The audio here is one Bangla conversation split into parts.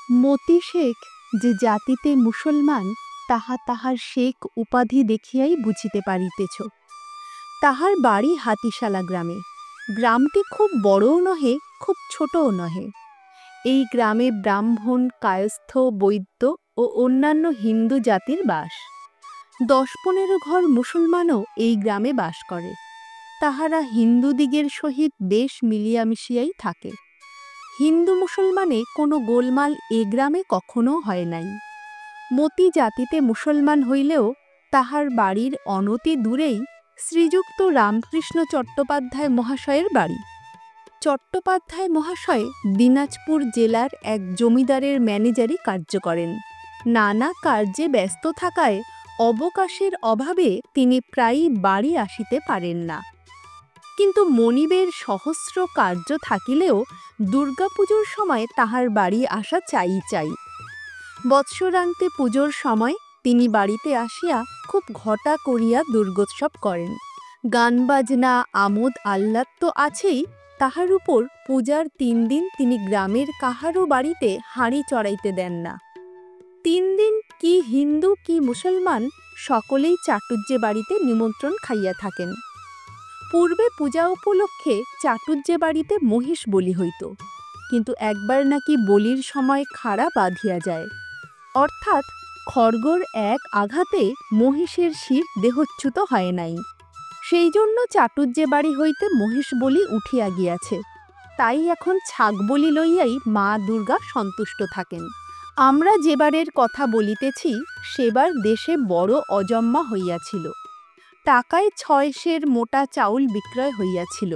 মতি শেখ যে জাতিতে মুসলমান, তাহা তাহার শেখ উপাধি দেখিয়াই বুঝিতে পারিতেছ। তাহার বাড়ি হাতিশালা গ্রামে। গ্রামটি খুব বড়ও নহে, খুব ছোটও নহে। এই গ্রামে ব্রাহ্মণ, কায়স্থ, বৈদ্য ও অন্যান্য হিন্দু জাতির বাস। ১০-১৫ ঘর মুসলমানও এই গ্রামে বাস করে। তাহারা হিন্দুদিগের সহিত বেশ মিলিয়ামিশিয়াই থাকে। হিন্দু মুসলমানে কোনো গোলমাল এ গ্রামে কখনো হয় নাই। মতি জাতিতে মুসলমান হইলেও তাহার বাড়ির অনতি দূরেই শ্রীযুক্ত রামকৃষ্ণ চট্টোপাধ্যায় মহাশয়ের বাড়ি। চট্টোপাধ্যায় মহাশয় দিনাজপুর জেলার এক জমিদারের ম্যানেজারি কার্য করেন। নানা কার্যে ব্যস্ত থাকায় অবকাশের অভাবে তিনি প্রায়ই বাড়ি আসিতে পারেন না। কিন্তু মনিবের সহস্র কার্য থাকিলেও দুর্গাপুজোর সময় তাহার বাড়ি আসা চাই। বৎসরান্তে পুজোর সময় তিনি বাড়িতে আসিয়া খুব ঘটা করিয়া দুর্গোৎসব করেন। গান বাজনা, আমোদ আহ্লাদ তো আছেই, তাহার উপর পূজার ৩ দিন তিনি গ্রামের কাহারও বাড়িতে হাঁড়ি চড়াইতে দেন না। ৩ দিন কি হিন্দু কি মুসলমান সকলেই চাটুজ্জে বাড়িতে নিমন্ত্রণ খাইয়া থাকেন। পূর্বে পূজা উপলক্ষে চাটুজ্জে বাড়িতে মহিষ বলি হইত, কিন্তু একবার নাকি বলির সময় খাড়া বাঁধিয়া যায়, অর্থাৎ খড়গর এক আঘাতে মহিষের শির দেহচ্যুত হয় নাই। সেই জন্য চাটুজ্জে বাড়ি হইতে মহিষ বলি উঠিয়া গিয়াছে। তাই এখন ছাগ বলি লইয়াই মা দুর্গা সন্তুষ্ট থাকেন। আমরা যেবারের কথা বলিতেছি, সেবার দেশে বড় অজম্মা হইয়াছিল। টাকায় ৬ সের মোটা চাউল বিক্রয় হইয়াছিল।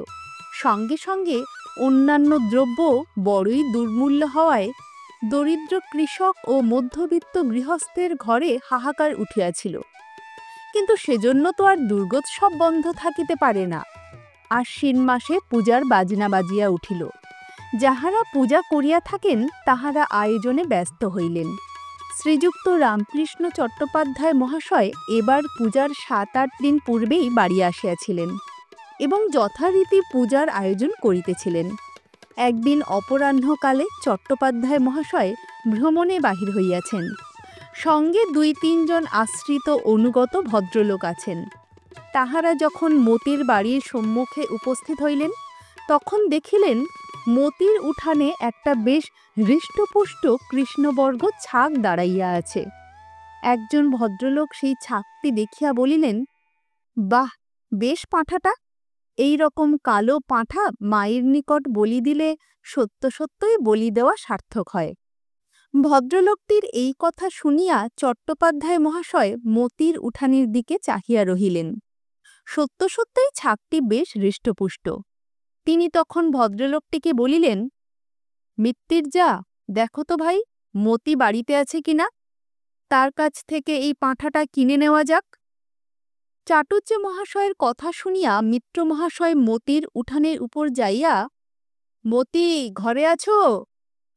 সঙ্গে সঙ্গে অন্যান্য দ্রব্য বড়ই দুর্মূল্য হওয়ায় দরিদ্র কৃষক ও মধ্যবিত্ত গৃহস্থের ঘরে হাহাকার উঠিয়াছিল। কিন্তু সেজন্য তো আর দুর্গোৎসব বন্ধ থাকিতে পারে না। আশ্বিন মাসে পূজার বাজনা বাজিয়া উঠিল। যাহারা পূজা করিয়া থাকেন তাহারা আয়োজনে ব্যস্ত হইলেন। শ্রীযুক্ত রামকৃষ্ণ চট্টোপাধ্যায় মহাশয় এবার পূজার ৭-৮ দিন পূর্বেই বাড়ি আসিয়াছিলেন এবং যথারীতি পূজার আয়োজন করিতেছিলেন। একদিন অপরাহ্নকালে চট্টোপাধ্যায় মহাশয় ভ্রমণে বাহির হইয়াছেন। সঙ্গে ২-৩ জন আশ্রিত অনুগত ভদ্রলোক আছেন। তাহারা যখন মতির বাড়ির সম্মুখে উপস্থিত হইলেন, তখন দেখিলেন মতির উঠানে একটা বেশ হৃষ্টপুষ্ট কৃষ্ণবর্গ ছাগ দাঁড়াইয়া আছে। একজন ভদ্রলোক সেই ছাগটি দেখিয়া বলিলেন, বাহ, বেশ পাঁঠাটা। এই রকম কালো পাঁঠা মায়ের নিকট বলি দিলে সত্য সত্যই বলি দেওয়া সার্থক হয়। ভদ্রলোকটির এই কথা শুনিয়া চট্টোপাধ্যায় মহাশয় মতির উঠানের দিকে চাহিয়া রহিলেন। সত্য সত্যই ছাগটি বেশ হৃষ্টপুষ্ট। তিনি তখন ভদ্রলোকটিকে বলিলেন, মিত্তির যা, দেখো তো ভাই, মতি বাড়িতে আছে কিনা, তার কাছ থেকে এই পাঁঠাটা কিনে নেওয়া যাক। চাটুজ্জে মহাশয়ের কথা শুনিয়া মিত্র মহাশয় মতির উঠানের উপর যাইয়া, মতি, ঘরে আছো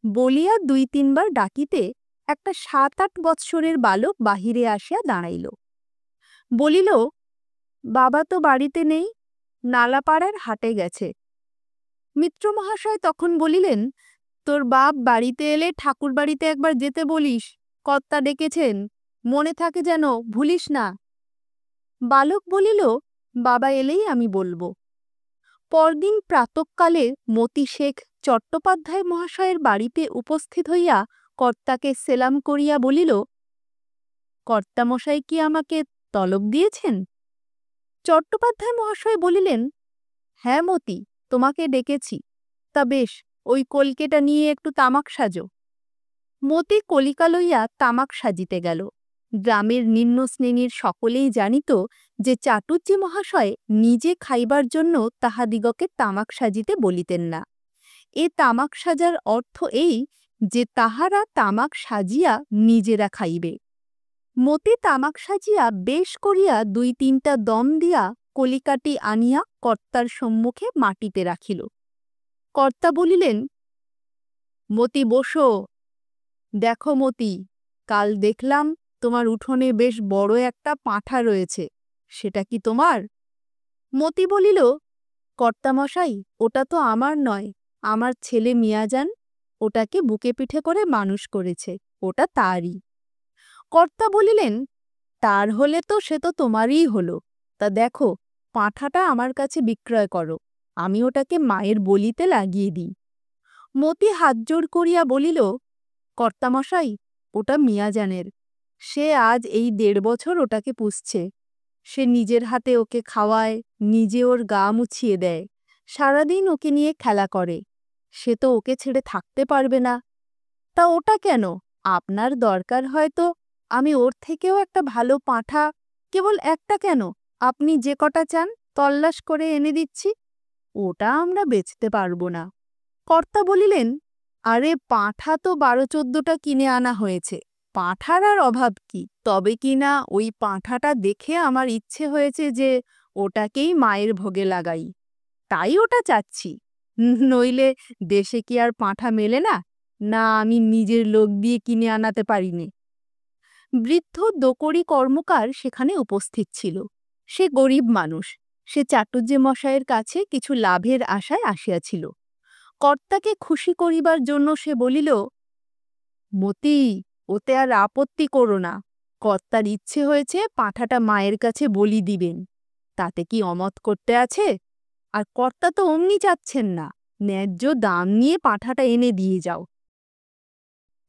বলিয়া ২-৩ বার ডাকিতে একটা ৭-৮ বৎসরের বালক বাহিরে আসিয়া দাঁড়াইল। বলিল, বাবা তো বাড়িতে নেই, নালাপাড়ার হাটে গেছে। মিত্র মহাশয় তখন বলিলেন, তোর বাপ বাড়িতে এলে ঠাকুর বাড়িতে একবার যেতে বলিস, কর্তা ডেকেছেন, মনে থাকে যেন, ভুলিস না। বালক বলিল, বাবা এলেই আমি বলবো। পরদিন প্রাতঃকালে মতি শেখ চট্টোপাধ্যায় মহাশয়ের বাড়িতে উপস্থিত হইয়া কর্তাকে সেলাম করিয়া বলিল, কর্তামশাই কি আমাকে তলব দিয়েছেন? চট্টোপাধ্যায় মহাশয় বলিলেন, হ্যাঁ মতি, তোমাকে ডেকেছি। তা বেশ, ওই কলকেটা নিয়ে একটু তামাক সাজো। মতি কলিকা লইয়া তামাক সাজিতে গেল। গ্রামের নিম্ন শ্রেণীর সকলেই জানিত যে চাটুজ্জে মহাশয় নিজে খাইবার জন্য তাহাদিগকে তামাক সাজিতে বলিতেন না। এ তামাক সাজার অর্থ এই যে তাহারা তামাক সাজিয়া নিজেরা খাইবে। মতি তামাক সাজিয়া বেশ করিয়া ২-৩টা দম দিয়া কলিকাটি আনিয়া কর্তার সম্মুখে মাটিতে রাখিল। কর্তা বলিলেন, মতি বসো। দেখো মতি, কাল দেখলাম তোমার উঠোনে বেশ বড় একটা পাঁঠা রয়েছে, সেটা কি তোমার? মতি বলিল, কর্তামশাই, ওটা তো আমার নয়, আমার ছেলে মিয়াজান, ওটাকে বুকে পিঠে করে মানুষ করেছে, ওটা তারই। কর্তা বলিলেন, তার হলে তো সে তো তোমারই হলো। তা দেখো, পাঁঠাটা আমার কাছে বিক্রয় করো, আমি ওটাকে মায়ের বলিতে লাগিয়ে দিই। মতি হাতজোড় করিয়া বলিল, কর্তামশাই, ওটা মিয়াজানের। সে আজ এই ১.৫ বছর ওটাকে পুষছে। সে নিজের হাতে ওকে খাওয়ায়, নিজে ওর গা মুছিয়ে দেয়, সারাদিন ওকে নিয়ে খেলা করে। সে তো ওকে ছেড়ে থাকতে পারবে না। তা ওটা কেন? আপনার দরকার হয়তো আমি ওর থেকেও একটা ভালো পাঁঠা, কেবল একটা কেন, আপনি যে কটা চান তল্লাশ করে এনে দিচ্ছি। ওটা আমরা বেচতে পারব না। কর্তা বলিলেন, আরে পাঁঠা তো ১২-১৪টা কিনে আনা হয়েছে, পাঁঠার আর অভাব কি? তবে কিনা ওই পাঁঠাটা দেখে আমার ইচ্ছে হয়েছে যে ওটাকেই মায়ের ভোগে লাগাই, তাই ওটা চাচ্ছি। নইলে দেশে কি আর পাঁঠা মেলে না? না আমি নিজের লোক দিয়ে কিনে আনাতে পারিনে। বৃদ্ধ দোকরি কর্মকার সেখানে উপস্থিত ছিল। সে গরিব মানুষ, সে চাটুজ্জে মশায়ের কাছে কিছু লাভের আশায় আসিয়াছিল। কর্তাকে খুশি করিবার জন্য সে বলিল, মতি, ওতে আর আপত্তি করো না। কর্তার ইচ্ছে হয়েছে পাঁঠাটা মায়ের কাছে বলি দিবেন, তাতে কি অমত করতে আছে? আর কর্তা তো অমনি চাচ্ছেন না, ন্যায্য দাম নিয়ে পাঁঠাটা এনে দিয়ে যাও।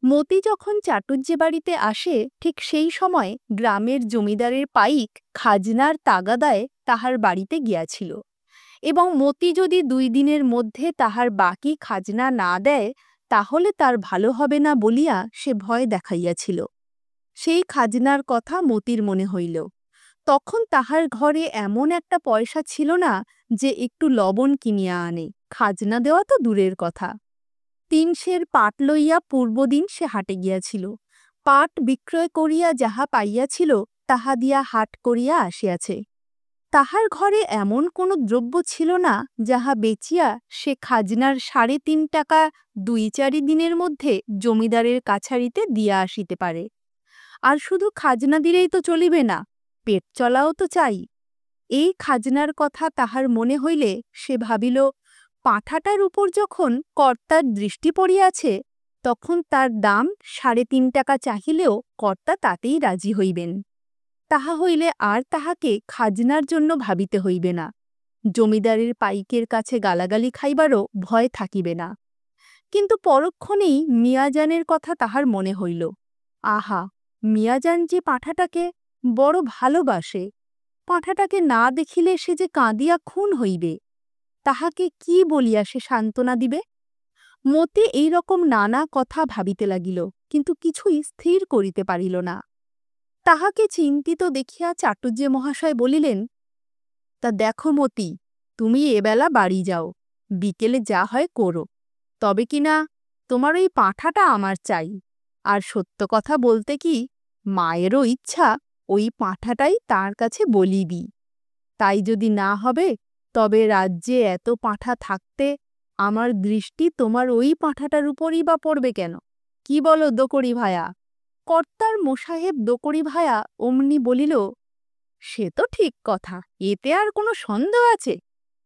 মতি যখন চাটুজ্জে বাড়িতে আসে ঠিক সেই সময় গ্রামের জমিদারের পাইক খাজনার তাগাদায় তাহার বাড়িতে গিয়াছিল, এবং মতি যদি ২ দিনের মধ্যে তাহার বাকি খাজনা না দেয় তাহলে তার ভালো হবে না বলিয়া সে ভয় দেখাইয়াছিল। সেই খাজনার কথা মতির মনে হইল। তখন তাহার ঘরে এমন একটা পয়সা ছিল না যে একটু লবণ কিনিয়া আনে, খাজনা দেওয়া তো দূরের কথা। ৩ সের পাট লইয়া পূর্বদিন সে হাটে গিয়াছিল। পাট বিক্রয় করিয়া যাহা পাইয়াছিল তাহা দিয়া হাট করিয়া আসিয়াছে। তাহার ঘরে এমন কোনো দ্রব্য ছিল না যাহা বেচিয়া সে খাজনার ৩.৫ টাকা ২-৪ দিনের মধ্যে জমিদারের কাছারিতে দিয়া আসিতে পারে। আর শুধু খাজনা দিলেই তো চলিবে না, পেট চলাও তো চাই। এই খাজনার কথা তাহার মনে হইলে সে ভাবিল, পাঁঠাটার উপর যখন কর্তার দৃষ্টি পড়িয়াছে তখন তার দাম ৩.৫ টাকা চাহিলেও কর্তা তাতেই রাজি হইবেন। তাহা হইলে আর তাহাকে খাজনার জন্য ভাবিতে হইবে না, জমিদারের পাইকের কাছে গালাগালি খাইবারও ভয় থাকিবে না। কিন্তু পরক্ষণেই মিয়াজানের কথা তাহার মনে হইল। আহা, মিয়াজান যে পাঁঠাটাকে বড় ভালোবাসে, পাঁঠাটাকে না দেখিলে সে যে কাঁদিয়া খুন হইবে। তাহাকে কি বলিয়া সে সান্ত্বনা দিবে? মতি এইরকম নানা কথা ভাবিতে লাগিল, কিন্তু কিছুই স্থির করিতে পারিল না। তাহাকে চিন্তিত দেখিয়া চাটুজ্জে মহাশয় বলিলেন, তা দেখো মতি, তুমি এবেলা বাড়ি যাও, বিকেলে যা হয় করো। তবে কিনা তোমার ওই পাঁঠাটা আমার চাই। আর সত্য কথা বলতে কি, মায়েরও ইচ্ছা ওই পাঁঠাটাই তার কাছে বলিবি। তাই যদি না হবে তবে রাজ্যে এত পাঁঠা থাকতে আমার দৃষ্টি তোমার ওই পাঁঠাটার উপরই বা পড়বে কেন? কি বলো দোকরি ভায়া? কর্তার মোসাহেব দোকরি ভায়া অমনি বলিল, সে তো ঠিক কথা, এতে আর কোনো সন্দেহ আছে?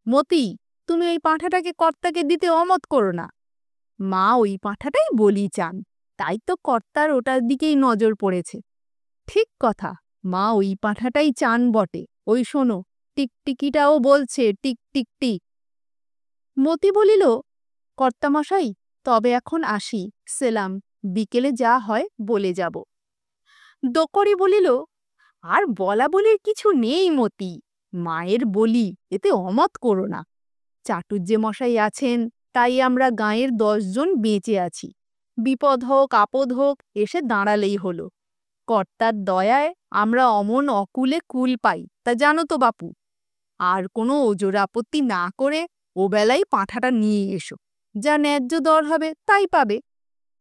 মতি, তুমি ওই পাঁঠাটাকে কর্তাকে দিতে অমত করো না। মা ওই পাঁঠাটাই বলি চান, তাই তো কর্তার ওটার দিকেই নজর পড়েছে। ঠিক কথা, মা ওই পাঁঠাটাই চান বটে। ওই শোনো, টিকটিকিটাও বলছে টিক টিক টিক। মতি বলিল, কর্তামশাই, তবে এখন আসি, সেলাম, বিকেলে যা হয় বলে যাব। দোকরি বলিল, আর বলা বলির কিছু নেই মতি, মায়ের বলি, এতে অমত করো না। চাটুজ্জে মশাই আছেন, তাই আমরা গাঁয়ের ১০ জন বেঁচে আছি। বিপদ হোক আপদ হোক এসে দাঁড়ালেই হলো। কর্তার দয়ায় আমরা অমন অকুলে কুল পাই, তা জানো তো বাপু। আর কোনো ওজোর আপত্তি না করে ওবেলাই পাঁঠাটা নিয়ে এসো, যা ন্যায্য দর হবে তাই পাবে।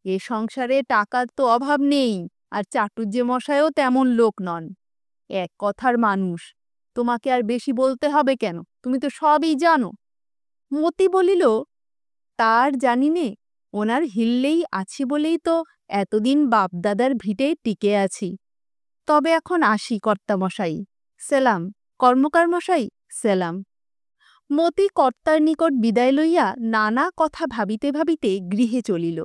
এ সংসারে টাকার তো অভাব নেই, আর চাটুজ্জে মশাইও তেমন লোক নন, এক কথার মানুষ। তোমাকে আর বেশি বলতে হবে কেন, তুমি তো সবই জানো। মতি বলিল, তার জানি নে, ওনার হিললেই আছি বলেই তো এতদিন বাপদাদার ভিটেই টিকে আছি। তবে এখন আসি কর্তামশাই, সেলাম। কর্মকার মশাই, সেলাম। মতি কর্তার নিকট বিদায় লইয়া নানা কথা ভাবিতে ভাবিতে গৃহে চলিল।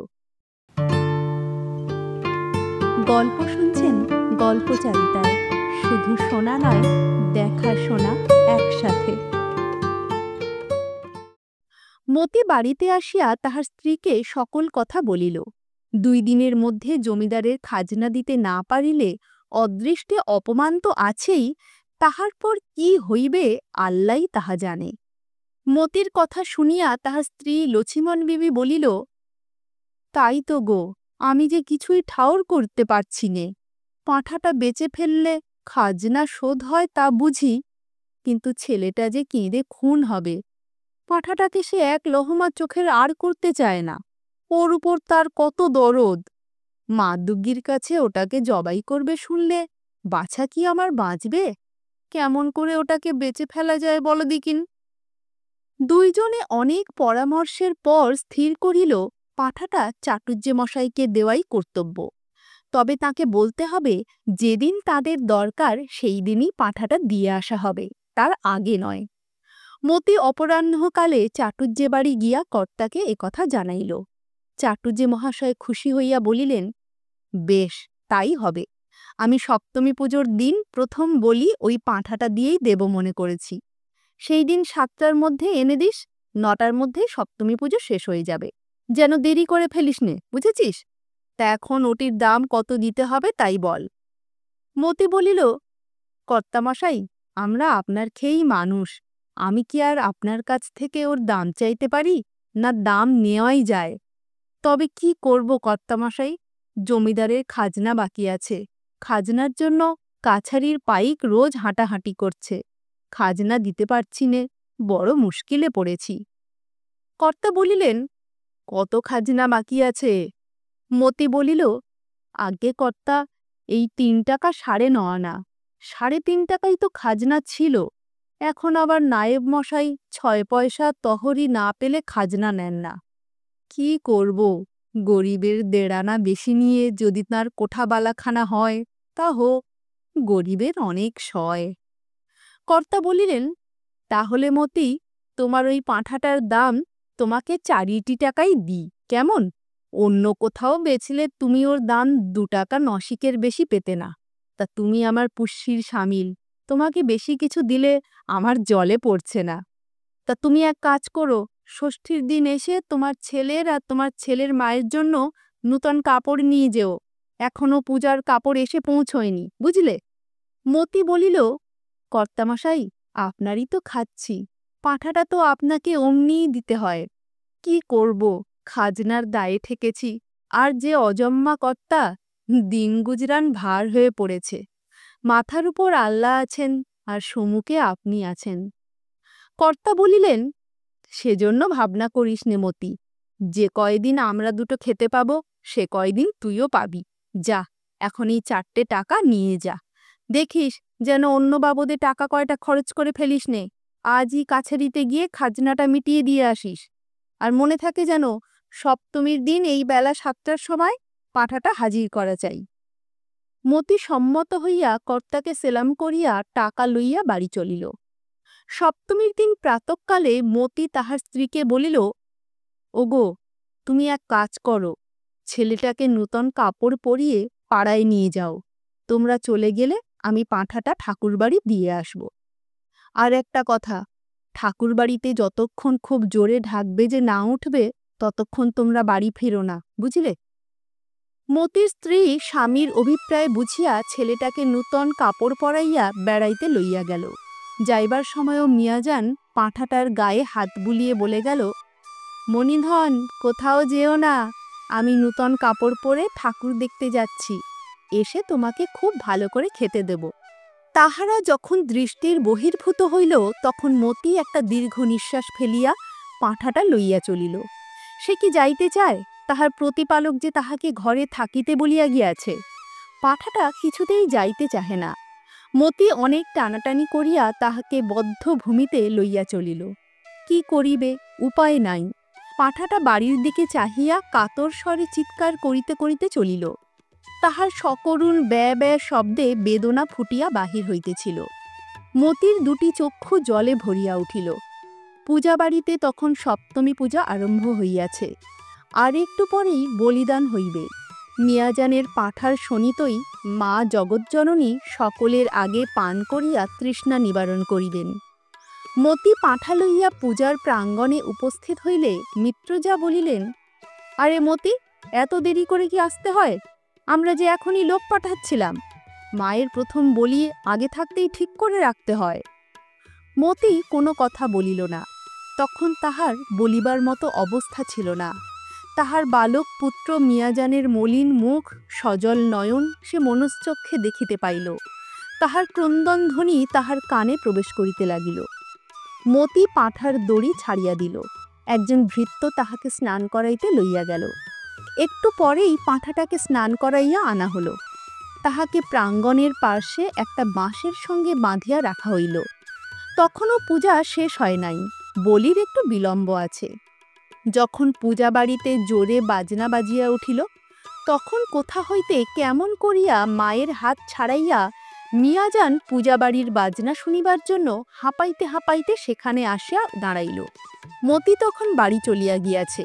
গল্প শুনছেন গল্পচারিতায়, শুধু শোনা নয়, দেখা শোনা একসাথে। মতি বাড়িতে আসিয়া তাহার স্ত্রীকে সকল কথা বলিল। 2 দিনের মধ্যে জমিদারের খাজনা দিতে না পারিলে অদৃষ্টে অপমান তো আছেই, তাহার পর কি হইবে আল্লাই তাহা জানে। মতির কথা শুনিয়া তাহার স্ত্রী লছিমন বিবি বলিল, তাই তো গো, আমি যে কিছুই ঠাউর করতে পারছি নে। পাঁঠাটা বেচে ফেললে খাজনা শোধ হয় তা বুঝি, কিন্তু ছেলেটা যে কেঁদে খুন হবে। পাঁঠাটাকে সে এক লহমা চোখের আর করতে চায় না। ওর উপর তার কত দরদ। মা দুগ্গির কাছে ওটাকে জবাই করবে শুনলে বাছা কি আমার বাঁচবে? কেমন করে ওটাকে বেচে ফেলা যায় বলো দিকিন। দুইজনে অনেক পরামর্শের পর স্থির করিল পাঁঠাটা চাটুজ্জে মশাইকে দেওয়াই কর্তব্য। তবে তাকে বলতে হবে যেদিন তাদের দরকার সেই দিনই পাঁঠাটা দিয়ে আসা হবে, তার আগে নয়। মতি অপরাহ্নকালে চাটুজ্জে বাড়ি গিয়া কর্তাকে একথা জানাইল। চাটুজ্জে মহাশয় খুশি হইয়া বলিলেন, বেশ, তাই হবে। আমি সপ্তমী পুজোর দিন প্রথম বলি ওই পাঁঠাটা দিয়েই দেব মনে করেছি। সেই দিন 7টার মধ্যে এনে দিস, 9টার মধ্যে সপ্তমী পুজো শেষ হয়ে যাবে, যেন দেরি করে ফেলিস নে, বুঝেছিস? তা এখন ওটির দাম কত দিতে হবে তাই বল। মতি বলিল, কর্তামশাই, আমরা আপনার খেয়েই মানুষ, আমি কি আর আপনার কাছ থেকে ওর দাম চাইতে পারি? না দাম নেওয়াই যায়। তবে কি করব কর্তামশাই, জমিদারের খাজনা বাকি আছে। খাজনার জন্য কাছারির পাইক রোজ হাঁটাহাঁটি করছে। খাজনা দিতে পারছি নে, বড় মুশকিলে পড়েছি। কর্তা বলিলেন, কত খাজনা বাকি আছে? মতি বলিল, আগে কর্তা, এই 3 টাকা 9.5 আনা। 3.5 টাকাই তো খাজনা ছিল। এখন আবার নায়েব মশাই 6 পয়সা তহরি না পেলে খাজনা নেন না। কি করব, গরিবের 1.5 আনা বেশি নিয়ে যদি তার কোঠাবালাখানা হয় তা হোক, গরিবের অনেক সয়। কর্তা বলিলেন, তাহলে মতি, তোমার ওই পাঁঠাটার দাম তোমাকে 4 টাকাই দিই, কেমন? অন্য কোথাও বেচলে তুমি ওর দাম 2 টাকা 9 বেশি পেতে না। তা তুমি আমার পুষ্যির সামিল, তোমাকে বেশি কিছু দিলে আমার জলে পড়ছে না। তা তুমি এক কাজ করো, ষষ্ঠীর দিন এসে তোমার ছেলের আর তোমার ছেলের মায়ের জন্য নূতন কাপড় নিয়ে যেও। এখনো পূজার কাপড় এসে পৌঁছয়নি, বুঝলে? মতি বলিল, কর্তামশাই, আপনারই তো খাচ্ছি, পাঁঠাটা তো আপনাকে অমনিই দিতে হয়। কি করব, খাজনার দায়ে ঠেকেছি, আর যে অজম্মা কর্তা, দিন গুজরান ভার হয়ে পড়েছে। মাথার উপর আল্লাহ আছেন আর সম্মুখে আপনি আছেন। কর্তা বলিলেন, সেজন্য ভাবনা করিস নে মতি, যে কয়দিন আমরা দুটো খেতে পাবো সে কয়দিন তুইও পাবি। যা, এখন এই 4টে টাকা নিয়ে যা। দেখিস যেন অন্য বাবদে টাকা কয়টা খরচ করে ফেলিস নে। আজই কাছারিতে গিয়ে খাজনাটা মিটিয়ে দিয়ে আসিস। আর মনে থাকে যেন সপ্তমীর দিন এই বেলা 7টার সময় পাঁঠাটা হাজির করা চাই। মতি সম্মত হইয়া কর্তাকে সেলাম করিয়া টাকা লইয়া বাড়ি চলিল। সপ্তমীর দিন প্রাতঃকালে মতি তাহার স্ত্রীকে বলিল, ওগো, তুমি এক কাজ করো, ছেলেটাকে নূতন কাপড় পরিয়ে পাড়ায় নিয়ে যাও। তোমরা চলে গেলে আমি পাঁঠাটা ঠাকুরবাড়ি দিয়ে আসব। আর একটা কথা, ঠাকুরবাড়িতে যতক্ষণ খুব জোরে ঢাক বেজে না উঠবে ততক্ষণ তোমরা বাড়ি ফেরো না, বুঝলে? মতির স্ত্রী স্বামীর অভিপ্রায় বুঝিয়া ছেলেটাকে নূতন কাপড় পরাইয়া বেড়াইতে লইয়া গেল। যাইবার সময়ও মিয়াজান পাঁঠাটার গায়ে হাত বুলিয়ে বলে গেল, মণিধন, কোথাও যেও না, আমি নূতন কাপড় পরে ঠাকুর দেখতে যাচ্ছি, এসে তোমাকে খুব ভালো করে খেতে দেব। তাহারা যখন দৃষ্টির বহির্ভূত হইল তখন মতি একটা দীর্ঘ নিঃশ্বাস ফেলিয়া পাঁঠাটা লইয়া চলিল। সে কি যাইতে চায়? তাহার প্রতিপালক যে তাহাকে ঘরে থাকিতে বলিয়া গিয়াছে। পাঁঠাটা কিছুতেই যাইতে চাহে না। মতি অনেক টানাটানি করিয়া তাহাকে বদ্ধ ভূমিতে লইয়া চলিল। কি করিবে, উপায় নাই। পাঁঠাটা বাড়ির দিকে চাহিয়া কাতর স্বরে চিৎকার করিতে করিতে চলিল। তাহার সকরুণ ব্যয় ব্যয় শব্দে বেদনা ফুটিয়া বাহির হইতেছিল। মতির 2টি চক্ষু জলে ভরিয়া উঠিল। পূজা বাড়িতে তখন সপ্তমী পূজা আরম্ভ হইয়াছে। আর একটু পরেই বলিদান হইবে। মিয়াজানের পাঁঠার শোনিতই মা জগজ্জননী সকলের আগে পান করিয়া তৃষ্ণা নিবারণ করিবেন। মতি পাঁঠা লইয়া পূজার প্রাঙ্গণে উপস্থিত হইলে মিত্রজা বলিলেন, আরে মতি, এত দেরি করে কি আসতে হয়? আমরা যে এখনই লোক পাঠাচ্ছিলাম। মায়ের প্রথম বলি আগে থাকতেই ঠিক করে রাখতে হয়। মতি কোনো কথা বলিল না। তখন তাহার বলিবার মতো অবস্থা ছিল না। তাহার বালক পুত্র মিয়াজানের মলিন মুখ, সজল নয়ন সে মনশ্চক্ষে দেখিতে পাইল। তাহার ক্রন্দনধ্বনি তাহার কানে প্রবেশ করিতে লাগিল। মতি পাঁঠার দড়ি ছাড়িয়া দিল। একজন ভৃত্য তাহাকে স্নান করাইতে লইয়া গেল। একটু পরেই পাঁঠাটাকে স্নান করাইয়া আনা হল। তাহাকে প্রাঙ্গণের পার্শ্বে একটা বাঁশের সঙ্গে বাঁধিয়া রাখা হইল। তখনও পূজা শেষ হয় নাই, বলির একটু বিলম্ব আছে। যখন পূজা বাড়িতে জোরে বাজনা বাজিয়া উঠিল, তখন কোথা হইতে কেমন করিয়া মায়ের হাত ছাড়াইয়া মিয়াজান পূজাবাড়ির বাজনা শুনিবার জন্য হাঁপাইতে হাঁপাইতে সেখানে আসিয়া দাঁড়াইল। মতি তখন বাড়ি চলিয়া গিয়াছে।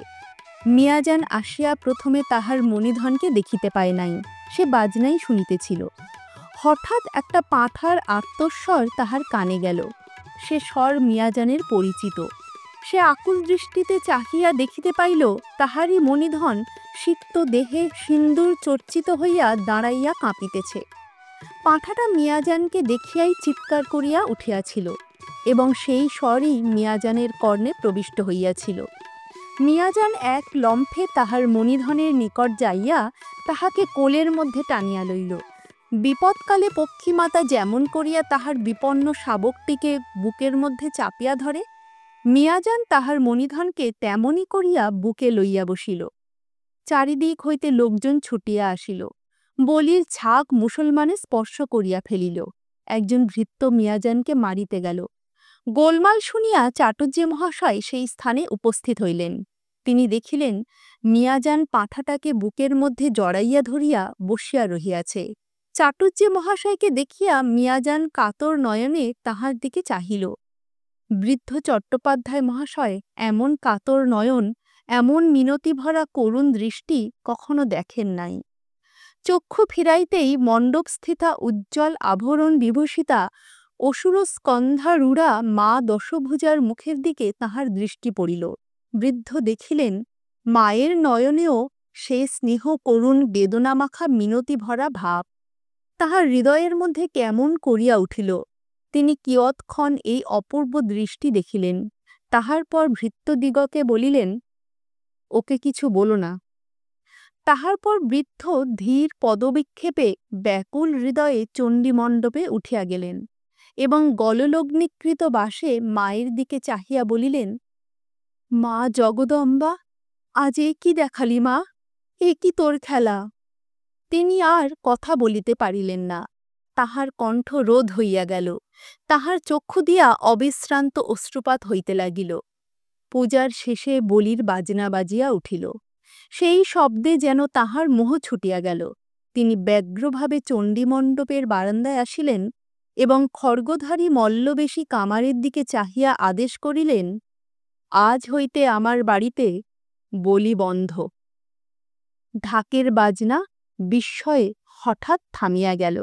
মিয়াজান আসিয়া প্রথমে তাহার মণিধনকে দেখিতে পায় নাই, সে বাজনাই শুনিতেছিল। হঠাৎ একটা পাঁঠার আর্তস্বর তাহার কানে গেল। সে স্বর মিয়াজানের পরিচিত। সে আকুল দৃষ্টিতে চাহিয়া দেখিতে পাইল তাহারই মণিধন সিক্ত দেহে সিন্দুর চর্চিত হইয়া দাঁড়াইয়া কাঁপিতেছে। পাঁঠাটা মিয়াজানকে দেখিয়াই চিৎকার করিয়া উঠিয়াছিল এবং সেই স্বরই মিয়াজানের কর্ণে প্রবিষ্ট হইয়াছিল। মিয়াজান এক লম্ফে তাহার মণিধনের নিকট যাইয়া তাহাকে কোলের মধ্যে টানিয়া লইল। বিপদকালে পক্ষীমাতা যেমন করিয়া তাহার বিপন্ন শাবকটিকে বুকের মধ্যে চাপিয়া ধরে, মিয়াজান তাহার মণিধনকে তেমনি করিয়া বুকে লইয়া বসিল। চারিদিক হইতে লোকজন ছুটিয়া আসিল। বলির ছাগ মুসলমানে স্পর্শ করিয়া ফেলিল। একজন ভৃত্য মিয়াজানকে মারিতে গেল। গোলমাল শুনিয়া চাটুজ্জে মহাশয় সেই স্থানে উপস্থিত হইলেন। তিনি দেখিলেন মিয়াজান পাঁঠাটাকে বুকের মধ্যে জড়াইয়া ধরিয়া বসিয়া রহিয়াছে। চাটুজ্জে মহাশয়কে দেখিয়া মিয়াজান কাতর নয়নে তাহার দিকে চাহিল। বৃদ্ধ চট্টোপাধ্যায় মহাশয় এমন কাতর নয়ন, এমন মিনতিভরা করুণ দৃষ্টি কখনো দেখেন নাই। চক্ষু ফিরাইতেই মণ্ডপস্থিতা উজ্জ্বল আভরণ বিভূষিতা অসুরস্কন্ধারূঢ়া মা দশভুজার মুখের দিকে তাহার দৃষ্টি পড়িল। বৃদ্ধ দেখিলেন মায়ের নয়নেও সে স্নেহ করুণ বেদনামাখা মিনতিভরা ভাব। তাহার হৃদয়ের মধ্যে কেমন করিয়া উঠিল। তিনি কিয়ৎক্ষণ এই অপূর্ব দৃষ্টি দেখিলেন। তাহার পর ভৃত্যদিগকে বলিলেন, ওকে কিছু বলো না। তাহার পর বৃদ্ধ ধীর পদবিক্ষেপে ব্যাকুল হৃদয়ে চণ্ডীমণ্ডপে উঠিয়া গেলেন এবং গললগ্নিকৃত বাসে মায়ের দিকে চাহিয়া বলিলেন, মা জগদম্বা, আজ এ কি দেখালি মা? এ কি তোর খেলা? তিনি আর কথা বলিতে পারিলেন না। তাহার কণ্ঠ রোধ হইয়া গেল। তাহার চক্ষু দিয়া অবিশ্রান্ত অশ্রুপাত হইতে লাগিল। পূজার শেষে বলির বাজনা বাজিয়া উঠিল। সেই শব্দে যেন তাহার মোহ ছুটিয়া গেল। তিনি ব্যগ্রভাবে চণ্ডীমণ্ডপের বারান্দায় আসিলেন এবং খড়গধারী মল্লবেশী কামারের দিকে চাহিয়া আদেশ করিলেন, আজ হইতে আমার বাড়িতে বলি বন্ধ। ঢাকের বাজনা বিস্ময়ে হঠাৎ থামিয়া গেল।